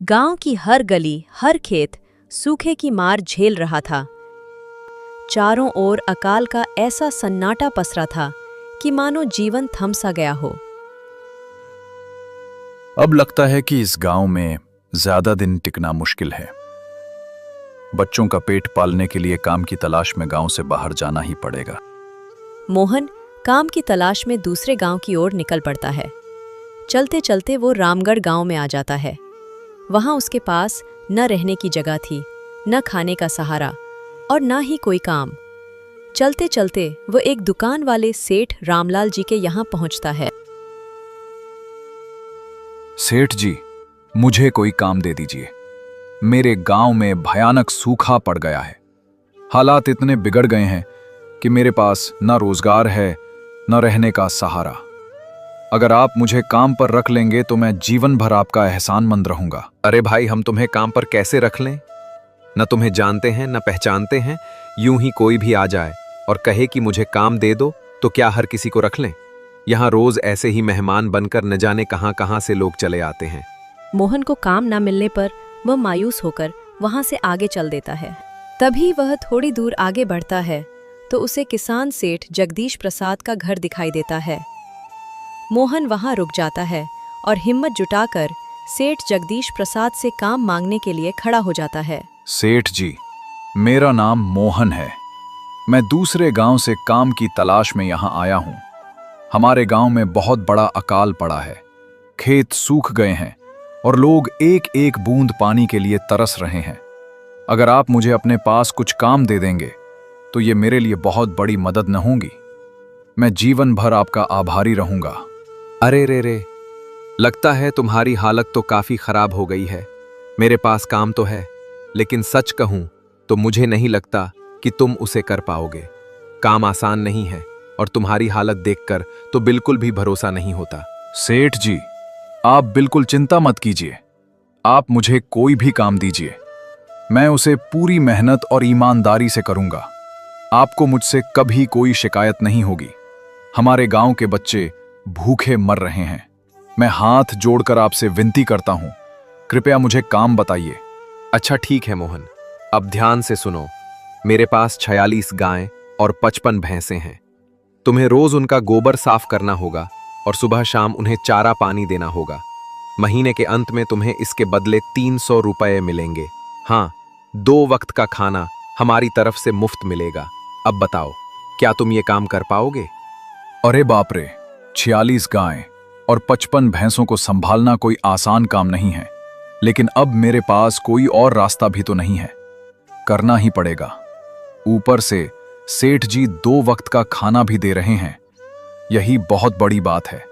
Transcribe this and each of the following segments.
गांव की हर गली, हर खेत सूखे की मार झेल रहा था। चारों ओर अकाल का ऐसा सन्नाटा पसरा था कि मानो जीवन थम सा गया हो। अब लगता है कि इस गांव में ज्यादा दिन टिकना मुश्किल है। बच्चों का पेट पालने के लिए काम की तलाश में गांव से बाहर जाना ही पड़ेगा। मोहन काम की तलाश में दूसरे गांव की ओर निकल पड़ता है। चलते चलते वो रामगढ़ गांव में आ जाता है। वहां उसके पास न रहने की जगह थी, न खाने का सहारा और न ही कोई काम। चलते चलते वो एक दुकान वाले सेठ रामलाल जी के यहाँ पहुंचता है। सेठ जी, मुझे कोई काम दे दीजिए। मेरे गांव में भयानक सूखा पड़ गया है। हालात इतने बिगड़ गए हैं कि मेरे पास न रोजगार है, न रहने का सहारा। अगर आप मुझे काम पर रख लेंगे तो मैं जीवन भर आपका एहसानमंद रहूंगा। अरे भाई, हम तुम्हें काम पर कैसे रख लें? न तुम्हें जानते हैं न पहचानते हैं। यूं ही कोई भी आ जाए और कहे कि मुझे काम दे दो तो क्या हर किसी को रख लें? यहाँ रोज ऐसे ही मेहमान बनकर न जाने कहां कहां से लोग चले आते हैं। मोहन को काम न मिलने पर वह मायूस होकर वहां से आगे चल देता है। तभी वह थोड़ी दूर आगे बढ़ता है तो उसे किसान सेठ जगदीश प्रसाद का घर दिखाई देता है। मोहन वहां रुक जाता है और हिम्मत जुटाकर सेठ जगदीश प्रसाद से काम मांगने के लिए खड़ा हो जाता है। सेठ जी, मेरा नाम मोहन है। मैं दूसरे गांव से काम की तलाश में यहां आया हूं। हमारे गांव में बहुत बड़ा अकाल पड़ा है। खेत सूख गए हैं और लोग एक एक बूंद पानी के लिए तरस रहे हैं। अगर आप मुझे अपने पास कुछ काम दे देंगे तो ये मेरे लिए बहुत बड़ी मदद न होगी। मैं जीवन भर आपका आभारी रहूंगा। अरे रे, लगता है तुम्हारी हालत तो काफी खराब हो गई है। मेरे पास काम तो है, लेकिन सच कहूं तो मुझे नहीं लगता कि तुम उसे कर पाओगे। काम आसान नहीं है और तुम्हारी हालत देखकर तो बिल्कुल भी भरोसा नहीं होता। सेठ जी, आप बिल्कुल चिंता मत कीजिए। आप मुझे कोई भी काम दीजिए, मैं उसे पूरी मेहनत और ईमानदारी से करूंगा। आपको मुझसे कभी कोई शिकायत नहीं होगी। हमारे गांव के बच्चे भूखे मर रहे हैं। मैं हाथ जोड़कर आपसे विनती करता हूं, कृपया मुझे काम बताइए। अच्छा ठीक है मोहन, अब ध्यान से सुनो। मेरे पास 46 गायें और 55 भैंसें हैं। तुम्हें रोज उनका गोबर साफ करना होगा और सुबह शाम उन्हें चारा पानी देना होगा। महीने के अंत में तुम्हें इसके बदले 300 रुपये मिलेंगे। हाँ, 2 वक्त का खाना हमारी तरफ से मुफ्त मिलेगा। अब बताओ, क्या तुम ये काम कर पाओगे? अरे बाप रे, 46 गायें और 55 भैंसों को संभालना कोई आसान काम नहीं है। लेकिन अब मेरे पास कोई और रास्ता भी तो नहीं है, करना ही पड़ेगा। ऊपर से सेठ जी 2 वक्त का खाना भी दे रहे हैं। यही बहुत बड़ी बात है।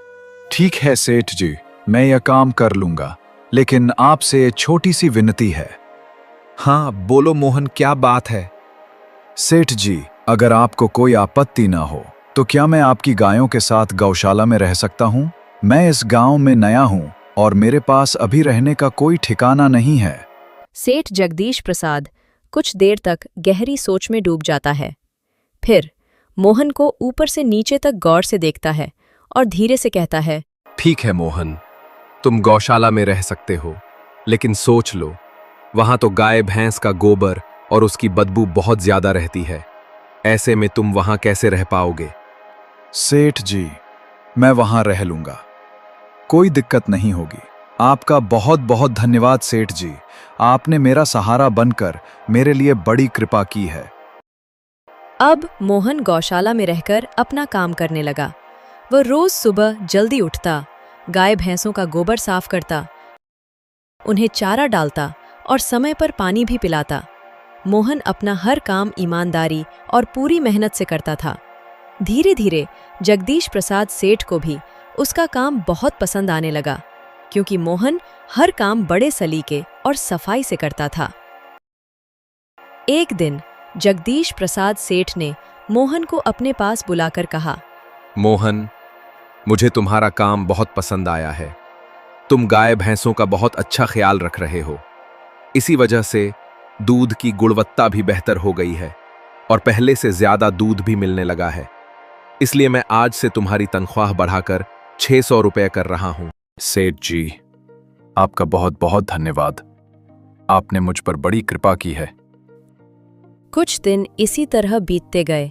ठीक है सेठ जी, मैं यह काम कर लूंगा, लेकिन आपसे छोटी सी विनती है। हाँ बोलो मोहन, क्या बात है? सेठ जी, अगर आपको कोई आपत्ति ना हो तो क्या मैं आपकी गायों के साथ गौशाला में रह सकता हूं? मैं इस गांव में नया हूं और मेरे पास अभी रहने का कोई ठिकाना नहीं है। सेठ जगदीश प्रसाद कुछ देर तक गहरी सोच में डूब जाता है। फिर मोहन को ऊपर से नीचे तक गौर से देखता है और धीरे से कहता है, ठीक है मोहन, तुम गौशाला में रह सकते हो, लेकिन सोच लो, वहां तो गाय भैंस का गोबर और उसकी बदबू बहुत ज्यादा रहती है। ऐसे में तुम वहां कैसे रह पाओगे? सेठ जी, मैं वहां रह लूंगा, कोई दिक्कत नहीं होगी। आपका बहुत बहुत धन्यवाद सेठ जी, आपने मेरा सहारा बनकर मेरे लिए बड़ी कृपा की है। अब मोहन गौशाला में रहकर अपना काम करने लगा। वह रोज सुबह जल्दी उठता, गाय भैंसों का गोबर साफ करता, उन्हें चारा डालता और समय पर पानी भी पिलाता। मोहन अपना हर काम ईमानदारी और पूरी मेहनत से करता था। धीरे धीरे जगदीश प्रसाद सेठ को भी उसका काम बहुत पसंद आने लगा, क्योंकि मोहन हर काम बड़े सलीके और सफाई से करता था। एक दिन जगदीश प्रसाद सेठ ने मोहन को अपने पास बुलाकर कहा, मोहन, मुझे तुम्हारा काम बहुत पसंद आया है। तुम गाय भैंसों का बहुत अच्छा ख्याल रख रहे हो। इसी वजह से दूध की गुणवत्ता भी बेहतर हो गई है और पहले से ज्यादा दूध भी मिलने लगा है। इसलिए मैं आज से तुम्हारी तनख्वाह बढ़ाकर 600 रुपये कर रहा हूं। सेठ जी, आपका बहुत बहुत धन्यवाद। आपने मुझ पर बड़ी कृपा की है। कुछ दिन इसी तरह बीतते गए।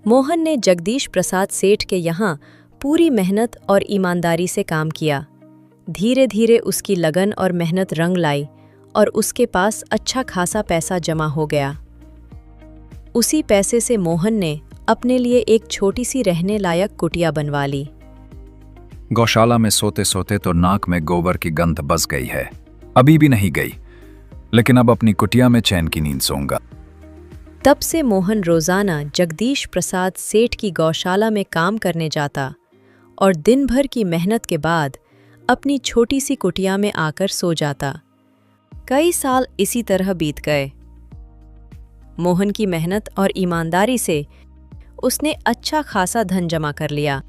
मोहन ने जगदीश प्रसाद सेठ के यहाँ पूरी मेहनत और ईमानदारी से काम किया। धीरे धीरे उसकी लगन और मेहनत रंग लाई और उसके पास अच्छा खासा पैसा जमा हो गया। उसी पैसे से मोहन ने अपने लिए एक छोटी सी रहने लायक कुटिया बनवा ली। गौशाला में सोते सोते तो नाक में गोबर की गंध बस गई है। अभी भी नहीं गई, लेकिन अब अपनी कुटिया में चैन की नींद सोऊंगा। तब से मोहन रोजाना जगदीश प्रसाद सेठ की गौशाला में काम करने जाता और दिन भर की मेहनत के बाद अपनी छोटी सी कुटिया में आकर सो जाता। कई साल इसी तरह बीत गए। मोहन की मेहनत और ईमानदारी से उसने अच्छा खासा धन जमा कर लिया।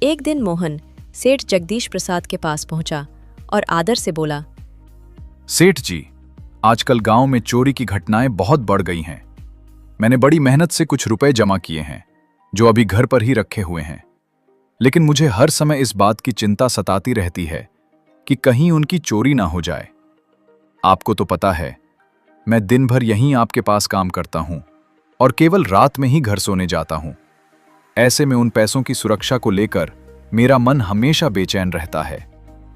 एक दिन मोहन सेठ जगदीश प्रसाद के पास पहुंचा और आदर से बोला, सेठ जी, आजकल गांव में चोरी की घटनाएं बहुत बढ़ गई हैं। मैंने बड़ी मेहनत से कुछ रुपए जमा किए हैं, जो अभी घर पर ही रखे हुए हैं। लेकिन मुझे हर समय इस बात की चिंता सताती रहती है कि कहीं उनकी चोरी ना हो जाए। आपको तो पता है, मैं दिन भर यहीं आपके पास काम करता हूं और केवल रात में ही घर सोने जाता हूं। ऐसे में उन पैसों की सुरक्षा को लेकर मेरा मन हमेशा बेचैन रहता है।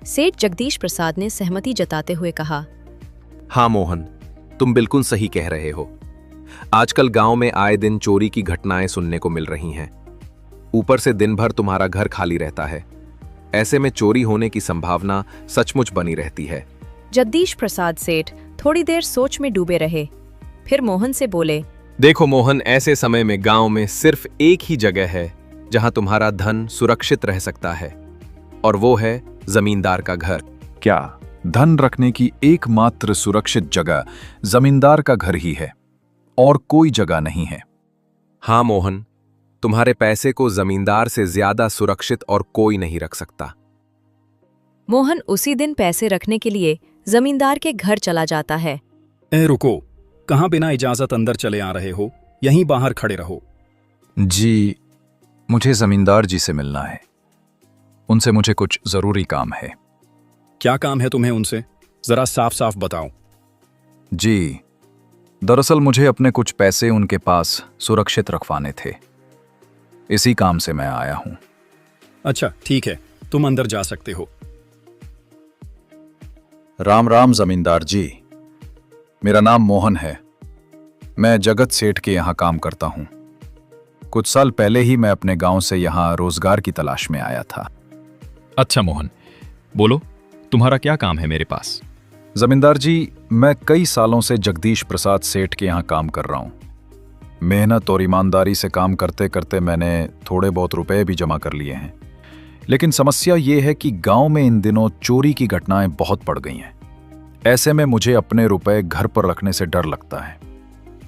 सेठ जगदीश प्रसाद ने सहमति जताते हुए कहा, हाँ मोहन, तुम बिल्कुल सही कह रहे हो। आजकल गांव में आए दिन चोरी की घटनाएं सुनने को मिल रही हैं। ऊपर से दिन भर तुम्हारा घर खाली रहता है। ऐसे में चोरी होने की संभावना सचमुच बनी रहती है। जगदीश प्रसाद सेठ थोड़ी देर सोच में डूबे रहे। फिर मोहन से बोले, देखो मोहन, ऐसे समय में गांव में सिर्फ एक ही जगह है जहां तुम्हारा धन सुरक्षित रह सकता है, और वो है जमींदार का घर। क्या धन रखने की एकमात्र सुरक्षित जगह जमींदार का घर ही है और कोई जगह नहीं है? हाँ मोहन, तुम्हारे पैसे को जमींदार से ज्यादा सुरक्षित और कोई नहीं रख सकता। मोहन उसी दिन पैसे रखने के लिए जमींदार के घर चला जाता है। रुको, कहाँ बिना इजाजत अंदर चले आ रहे हो? यहीं बाहर खड़े रहो। जी, मुझे जमींदार जी से मिलना है। उनसे मुझे कुछ जरूरी काम है। क्या काम है तुम्हें उनसे? जरा साफ साफ बताओ। जी, दरअसल मुझे अपने कुछ पैसे उनके पास सुरक्षित रखवाने थे। इसी काम से मैं आया हूं। अच्छा ठीक है, तुम अंदर जा सकते हो। राम राम जमींदार जी, मेरा नाम मोहन है। मैं जगत सेठ के यहाँ काम करता हूँ। कुछ साल पहले ही मैं अपने गांव से यहाँ रोजगार की तलाश में आया था। अच्छा मोहन, बोलो, तुम्हारा क्या काम है मेरे पास? जमींदार जी, मैं कई सालों से जगदीश प्रसाद सेठ के यहाँ काम कर रहा हूँ। मेहनत और ईमानदारी से काम करते करते मैंने थोड़े बहुत रुपए भी जमा कर लिए हैं। लेकिन समस्या ये है कि गांव में इन दिनों चोरी की घटनाएं बहुत बढ़ गई हैं। ऐसे में मुझे अपने रुपए घर पर रखने से डर लगता है।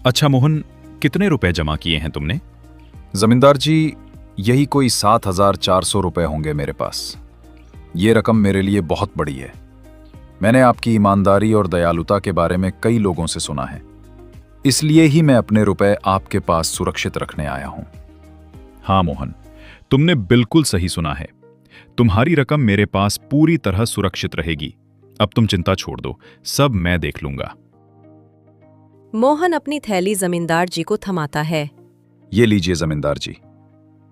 अच्छा मोहन, कितने रुपए जमा किए हैं तुमने? जमींदार जी, यही कोई 7,400 रुपए होंगे मेरे पास। ये रकम मेरे लिए बहुत बड़ी है। मैंने आपकी ईमानदारी और दयालुता के बारे में कई लोगों से सुना है, इसलिए ही मैं अपने रुपए आपके पास सुरक्षित रखने आया हूं। हाँ मोहन, तुमने बिल्कुल सही सुना है। तुम्हारी रकम मेरे पास पूरी तरह सुरक्षित रहेगी। अब तुम चिंता छोड़ दो, सब मैं देख लूंगा। मोहन अपनी थैली जमींदार जी को थमाता है। ये लीजिए जमींदार जी,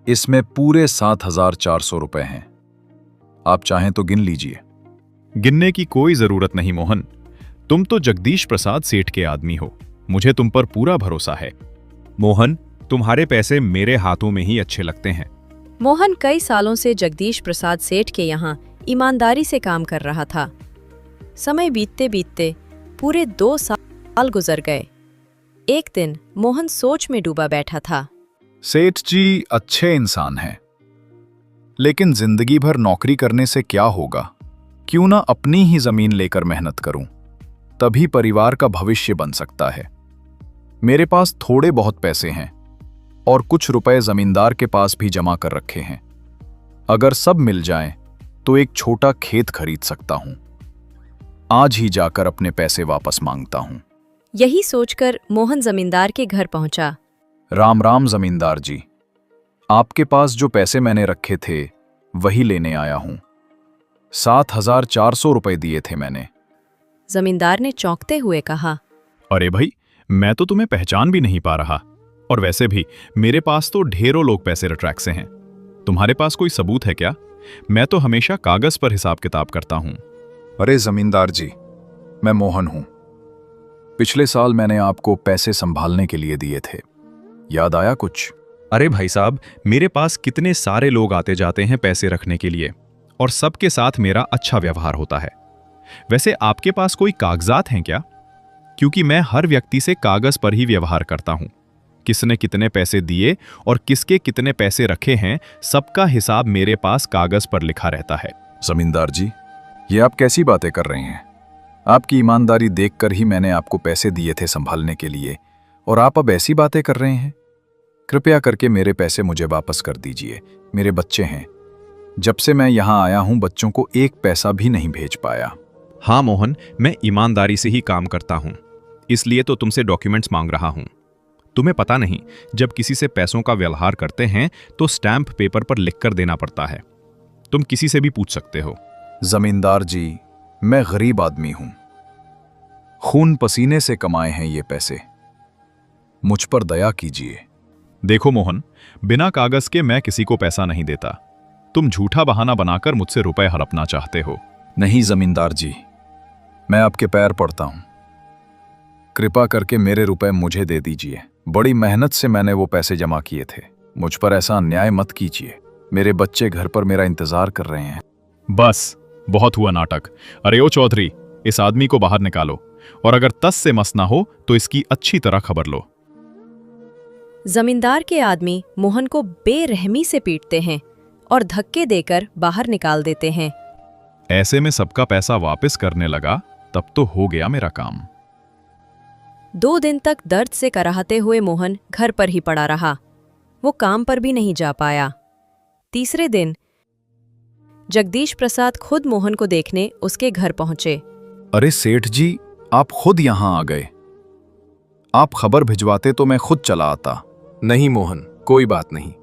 इसमें पूरे 7,400 रुपए हैं। आप चाहें तो गिन लीजिए। गिनने की कोई जरूरत नहीं मोहन, तुम तो जगदीश प्रसाद सेठ के आदमी हो। मुझे तुम पर पूरा भरोसा है। मोहन, तुम्हारे पैसे मेरे हाथों में ही अच्छे लगते हैं। मोहन कई सालों से जगदीश प्रसाद सेठ के यहाँ ईमानदारी से काम कर रहा था। समय बीतते बीतते पूरे 2 साल गुजर गए। एक दिन मोहन सोच में डूबा बैठा था। सेठ जी अच्छे इंसान हैं, लेकिन जिंदगी भर नौकरी करने से क्या होगा? क्यों ना अपनी ही जमीन लेकर मेहनत करूं, तभी परिवार का भविष्य बन सकता है। मेरे पास थोड़े बहुत पैसे हैं और कुछ रुपए जमींदार के पास भी जमा कर रखे हैं। अगर सब मिल जाएं, तो एक छोटा खेत खरीद सकता हूं। आज ही जाकर अपने पैसे वापस मांगता हूं। यही सोचकर मोहन जमींदार के घर पहुंचा। राम राम जमींदार जी, आपके पास जो पैसे मैंने रखे थे वही लेने आया हूं। 7,400 रुपए दिए थे मैंने। जमींदार ने चौंकते हुए कहा। अरे भाई, मैं तो तुम्हें पहचान भी नहीं पा रहा। और वैसे भी मेरे पास तो ढेरों लोग पैसे ट्रैक से हैं। तुम्हारे पास कोई सबूत है क्या? मैं तो हमेशा कागज पर हिसाब किताब करता हूं। अरे जमींदार जी, मैं मोहन हूं। पिछले साल मैंने आपको पैसे संभालने के लिए दिए थे, याद आया कुछ? अरे भाई साहब, मेरे पास कितने सारे लोग आते जाते हैं पैसे रखने के लिए, और सबके साथ मेरा अच्छा व्यवहार होता है। वैसे आपके पास कोई कागजात हैं क्या? क्योंकि मैं हर व्यक्ति से कागज पर ही व्यवहार करता हूं। किसने कितने पैसे दिए और किसके कितने पैसे रखे हैं, सबका हिसाब मेरे पास कागज पर लिखा रहता है। जमींदार जी, ये आप कैसी बातें कर रहे हैं? आपकी ईमानदारी देखकर ही मैंने आपको पैसे दिए थे संभालने के लिए, और आप अब ऐसी बातें कर रहे हैं। कृपया करके मेरे पैसे मुझे वापस कर दीजिए। मेरे बच्चे हैं। जब से मैं यहाँ आया हूँ बच्चों को एक पैसा भी नहीं भेज पाया। हाँ मोहन, मैं ईमानदारी से ही काम करता हूं, इसलिए तो तुमसे डॉक्यूमेंट्स मांग रहा हूं। तुम्हें पता नहीं, जब किसी से पैसों का व्यवहार करते हैं तो स्टैंप पेपर पर लिखकर देना पड़ता है। तुम किसी से भी पूछ सकते हो। जमींदार जी, मैं गरीब आदमी हूं। खून पसीने से कमाए हैं ये पैसे। मुझ पर दया कीजिए। देखो मोहन, बिना कागज के मैं किसी को पैसा नहीं देता। तुम झूठा बहाना बनाकर मुझसे रुपए हड़पना चाहते हो। नहीं जमींदार जी, मैं आपके पैर पड़ता हूं। कृपा करके मेरे रुपए मुझे दे दीजिए। बड़ी मेहनत से मैंने वो पैसे जमा किए थे। मुझ पर ऐसा अन्याय मत कीजिए। मेरे बच्चे घर पर मेरा इंतजार कर रहे हैं। बस, बहुत हुआ नाटक। अरे ओ चौधरी, इस आदमी को बाहर निकालो, और अगर तस से मस ना हो तो इसकी अच्छी तरह खबर लो। जमींदार के आदमी मोहन को बेरहमी से पीटते हैं और धक्के देकर बाहर निकाल देते हैं। ऐसे में सबका पैसा वापस करने लगा, तब तो हो गया मेरा काम। 2 दिन तक दर्द से कराहते हुए मोहन घर पर ही पड़ा रहा। वो काम पर भी नहीं जा पाया। तीसरे दिन जगदीश प्रसाद खुद मोहन को देखने उसके घर पहुंचे। अरे सेठ जी, आप खुद यहां आ गए। आप खबर भिजवाते तो मैं खुद चला आता। नहीं मोहन, कोई बात नहीं,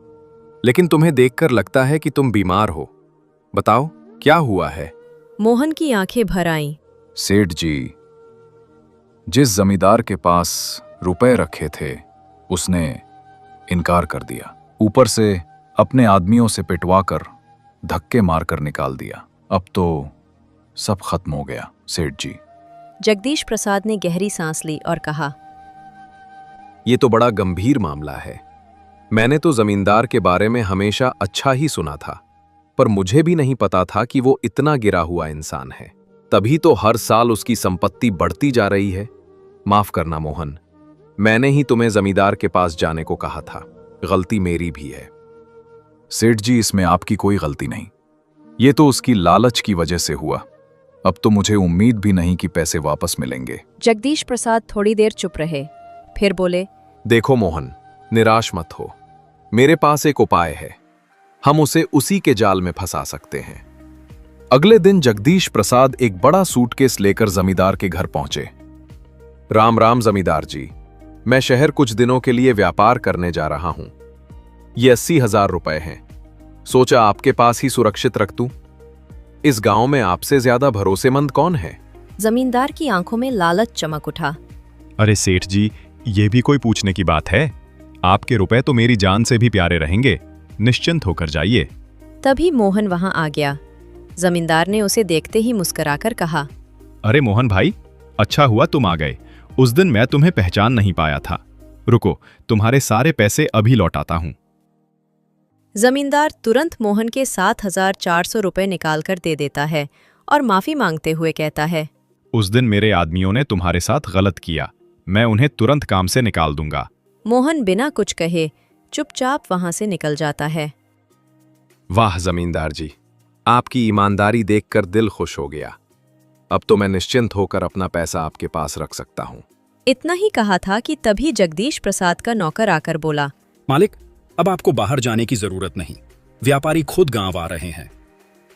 लेकिन तुम्हें देखकर लगता है कि तुम बीमार हो। बताओ क्या हुआ है? मोहन की आंखें भर आईं। सेठ जी, जिस जमींदार के पास रुपए रखे थे उसने इनकार कर दिया। ऊपर से अपने आदमियों से पिटवाकर धक्के मारकर निकाल दिया। अब तो सब खत्म हो गया सेठ जी। जगदीश प्रसाद ने गहरी सांस ली और कहा, ये तो बड़ा गंभीर मामला है। मैंने तो जमींदार के बारे में हमेशा अच्छा ही सुना था, पर मुझे भी नहीं पता था कि वो इतना गिरा हुआ इंसान है। तभी तो हर साल उसकी संपत्ति बढ़ती जा रही है। माफ करना मोहन, मैंने ही तुम्हें जमींदार के पास जाने को कहा था। गलती मेरी भी है। सेठ जी, इसमें आपकी कोई गलती नहीं। ये तो उसकी लालच की वजह से हुआ। अब तो मुझे उम्मीद भी नहीं कि पैसे वापस मिलेंगे। जगदीश प्रसाद थोड़ी देर चुप रहे, फिर बोले, देखो मोहन, निराश मत हो। मेरे पास एक उपाय है। हम उसे उसी के जाल में फंसा सकते हैं। अगले दिन जगदीश प्रसाद एक बड़ा सूटकेस लेकर जमींदार के घर पहुंचे। राम राम जमींदार जी, मैं शहर कुछ दिनों के लिए व्यापार करने जा रहा हूं। ये 80,000 रुपए हैं। सोचा आपके पास ही सुरक्षित रख दूं। इस गांव में आपसे ज्यादा भरोसेमंद कौन है? जमींदार की आंखों में लालच चमक उठा। अरे सेठ जी, ये भी कोई पूछने की बात है? आपके रुपए तो मेरी जान से भी प्यारे रहेंगे। निश्चिंत होकर जाइए। तभी मोहन वहां आ गया। जमींदार ने उसे देखते ही मुस्कुराकर कहा, अरे मोहन भाई, अच्छा हुआ तुम आ गए। उस दिन मैं तुम्हें पहचान नहीं पाया था। रुको, तुम्हारे सारे पैसे अभी लौटाता हूं। जमींदार तुरंत मोहन के 7,400 रुपए निकालकर दे देता है और माफी मांगते हुए कहता है, उस दिन मेरे आदमियों ने तुम्हारे साथ गलत किया। मैं उन्हें तुरंत काम से निकाल दूंगा। मोहन बिना कुछ कहे चुपचाप वहां से निकल जाता है। वाह जमींदार जी, आपकी ईमानदारी देखकर दिल खुश हो गया। अब तो मैं निश्चिंत होकर अपना पैसा आपके पास रख सकता हूं। इतना ही कहा था कि तभी जगदीश प्रसाद का नौकर आकर बोला, मालिक, अब आपको बाहर जाने की जरूरत नहीं। व्यापारी खुद गांव आ रहे हैं।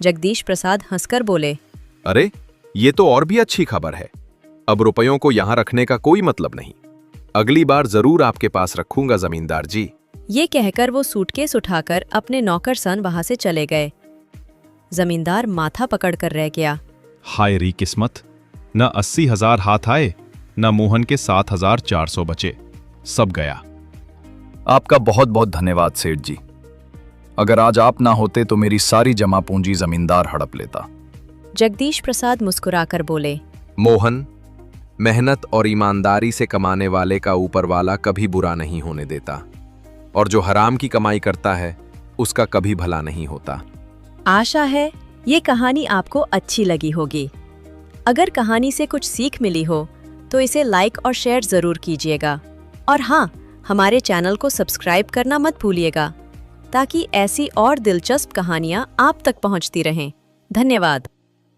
जगदीश प्रसाद हंसकर बोले, अरे, ये तो और भी अच्छी खबर है। अब रुपयों को यहां रखने का कोई मतलब नहीं। अगली बार जरूर आपके पास रखूंगा जमींदार जी। ये कहकर वो सूटकेस उठाकर अपने नौकर सन वहां से चले गए। जमींदार माथा पकड़कर रह गया। हाय री किस्मत, न 80,000 हाथ आए, न मोहन के 7,400 बचे, सब गया। आपका बहुत बहुत धन्यवाद सेठ जी। अगर आज आप ना होते तो मेरी सारी जमा पूंजी जमींदार हड़प लेता। जगदीश प्रसाद मुस्कुराकर बोले, मोहन, मेहनत और ईमानदारी से कमाने वाले का ऊपर वाला कभी बुरा नहीं होने देता, और जो हराम की कमाई करता है उसका कभी भला नहीं होता। आशा है ये कहानी आपको अच्छी लगी होगी। अगर कहानी से कुछ सीख मिली हो तो इसे लाइक और शेयर जरूर कीजिएगा। और हाँ, हमारे चैनल को सब्सक्राइब करना मत भूलिएगा ताकि ऐसी और दिलचस्प कहानियाँ आप तक पहुँचती रहें। धन्यवाद।